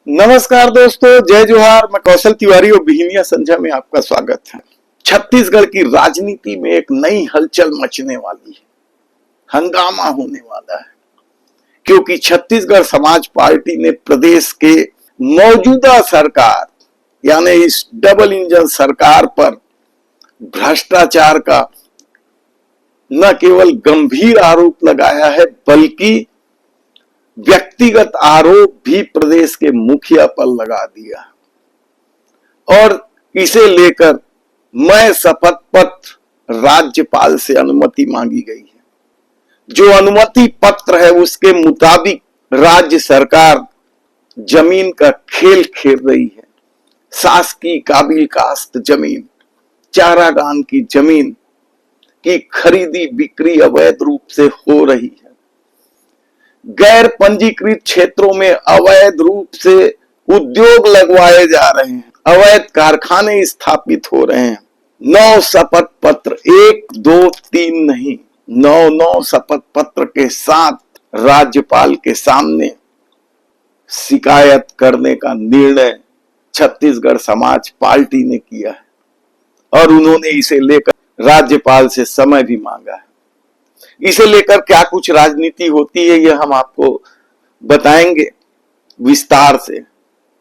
नमस्कार दोस्तों, जय जोहार। मैं कौशल तिवारी और बिहिनिया संध्या में आपका स्वागत है। छत्तीसगढ़ की राजनीति में एक नई हलचल मचने वाली है, हंगामा होने वाला है, क्योंकि छत्तीसगढ़ समाज पार्टी ने प्रदेश के मौजूदा सरकार यानी इस डबल इंजन सरकार पर भ्रष्टाचार का न केवल गंभीर आरोप लगाया है, बल्कि व्यक्तिगत आरोप भी प्रदेश के मुखिया पर लगा दिया और इसे लेकर मैं शपथ पत्र राज्यपाल से अनुमति मांगी गई है। जो अनुमति पत्र है उसके मुताबिक राज्य सरकार जमीन का खेल खेल रही है। शासकीय काबिल कास्त जमीन, चारागान की जमीन की खरीदी बिक्री अवैध रूप से हो रही है। गैर पंजीकृत क्षेत्रों में अवैध रूप से उद्योग लगवाए जा रहे हैं, अवैध कारखाने स्थापित हो रहे हैं। 9 शपथ पत्र, 1, 2, 3 नहीं, 9 शपथ पत्र के साथ राज्यपाल के सामने शिकायत करने का निर्णय छत्तीसगढ़ समाज पार्टी ने किया है और उन्होंने इसे लेकर राज्यपाल से समय भी मांगा है। इसे लेकर क्या कुछ राजनीति होती है यह हम आपको बताएंगे विस्तार से,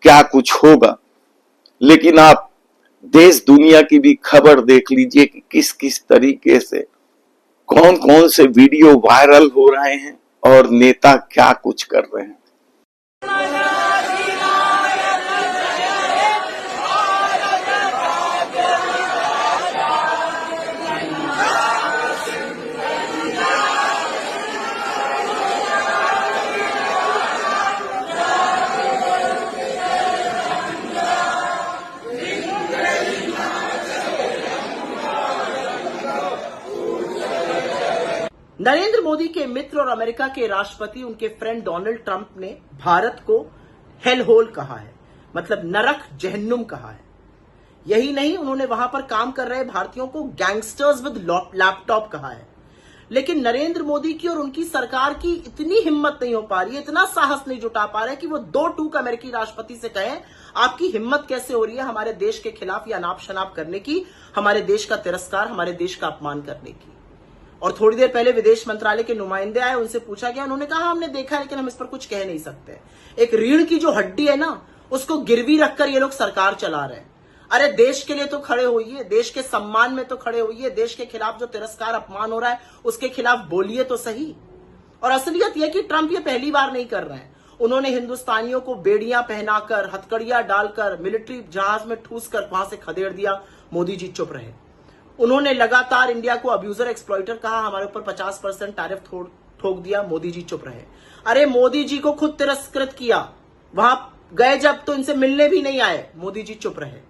क्या कुछ होगा। लेकिन आप देश दुनिया की भी खबर देख लीजिए कि किस किस तरीके से कौन कौन से वीडियो वायरल हो रहे हैं और नेता क्या कुछ कर रहे हैं। नरेंद्र मोदी के मित्र और अमेरिका के राष्ट्रपति उनके फ्रेंड डोनाल्ड ट्रंप ने भारत को हेल होल कहा है, मतलब नरक जहन्नुम कहा है। यही नहीं, उन्होंने वहां पर काम कर रहे भारतीयों को गैंगस्टर्स विद लैपटॉप कहा है। लेकिन नरेंद्र मोदी की और उनकी सरकार की इतनी हिम्मत नहीं हो पा रही है, इतना साहस नहीं जुटा पा रहे कि वो 2 टूक अमेरिकी राष्ट्रपति से कहें आपकी हिम्मत कैसे हो रही है हमारे देश के खिलाफ या नाप शनाप करने की, हमारे देश का तिरस्कार, हमारे देश का अपमान करने की। और थोड़ी देर पहले विदेश मंत्रालय के नुमाइंदे आए, उनसे पूछा गया, उन्होंने कहा हमने देखा है लेकिन हम इस पर कुछ कह नहीं सकते। एक रीढ़ की जो हड्डी है ना, उसको गिरवी रखकर ये लोग सरकार चला रहे हैं। अरे देश के लिए तो खड़े होइए, देश के सम्मान में तो खड़े होइए, देश के खिलाफ जो तिरस्कार अपमान हो रहा है उसके खिलाफ बोलिए तो सही। और असलियत यह कि ट्रंप ये पहली बार नहीं कर रहे हैं। उन्होंने हिंदुस्तानियों को बेड़ियां पहनाकर, हथकड़ियां डालकर, मिलिट्री जहाज में ठूस कर वहां से खदेड़ दिया। मोदी जी चुप रहे। उन्होंने लगातार इंडिया को अब्यूजर एक्सप्लॉइटर कहा, हमारे ऊपर 50% टैरिफ ठोक दिया। मोदी जी चुप रहे। अरे मोदी जी को खुद तिरस्कृत किया, वहां गए जब तो इनसे मिलने भी नहीं आए, मोदी जी चुप रहे।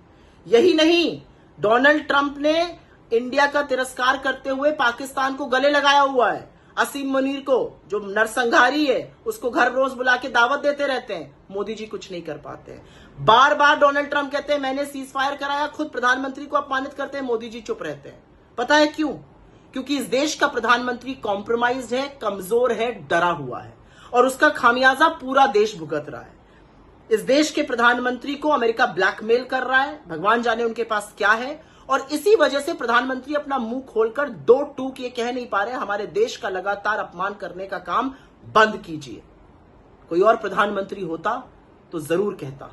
यही नहीं, डोनाल्ड ट्रंप ने इंडिया का तिरस्कार करते हुए पाकिस्तान को गले लगाया हुआ है। असीम मुनीर को, जो नरसंहारी है, उसको घर रोज बुला के दावत देते रहते हैं। मोदी जी कुछ नहीं कर पाते। बार बार डोनाल्ड ट्रंप कहते हैं मैंने सीज फायर कराया, खुद प्रधानमंत्री को अपमानित करते हैं, मोदी जी चुप रहते हैं। पता है क्यों? क्योंकि इस देश का प्रधानमंत्री कॉम्प्रोमाइज्ड है, कमजोर है, डरा हुआ है और उसका खामियाजा पूरा देश भुगत रहा है। इस देश के प्रधानमंत्री को अमेरिका ब्लैकमेल कर रहा है, भगवान जाने उनके पास क्या है। और इसी वजह से प्रधानमंत्री अपना मुंह खोलकर 2 टूक ये कह नहीं पा रहे हमारे देश का लगातार अपमान करने का काम बंद कीजिए। कोई और प्रधानमंत्री होता तो जरूर कहता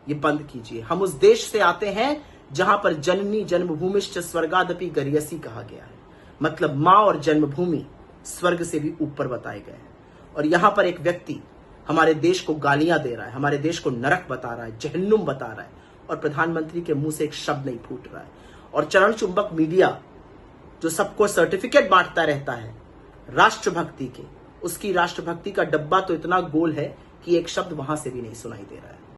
ये बंद कीजिए। हम उस देश से आते हैं जहां पर जननी जन्मभूमिश्च स्वर्गादपि गरियसी कहा गया है, मतलब मां और जन्मभूमि स्वर्ग से भी ऊपर बताए गए हैं। और यहां पर एक व्यक्ति हमारे देश को गालियां दे रहा है, हमारे देश को नरक बता रहा है, जहन्नुम बता रहा है, और प्रधानमंत्री के मुंह से एक शब्द नहीं फूट रहा है। और चरण चुंबक मीडिया जो सबको सर्टिफिकेट बांटता रहता है राष्ट्रभक्ति के, उसकी राष्ट्रभक्ति का डब्बा तो इतना गोल है कि एक शब्द वहां से भी नहीं सुनाई दे रहा है।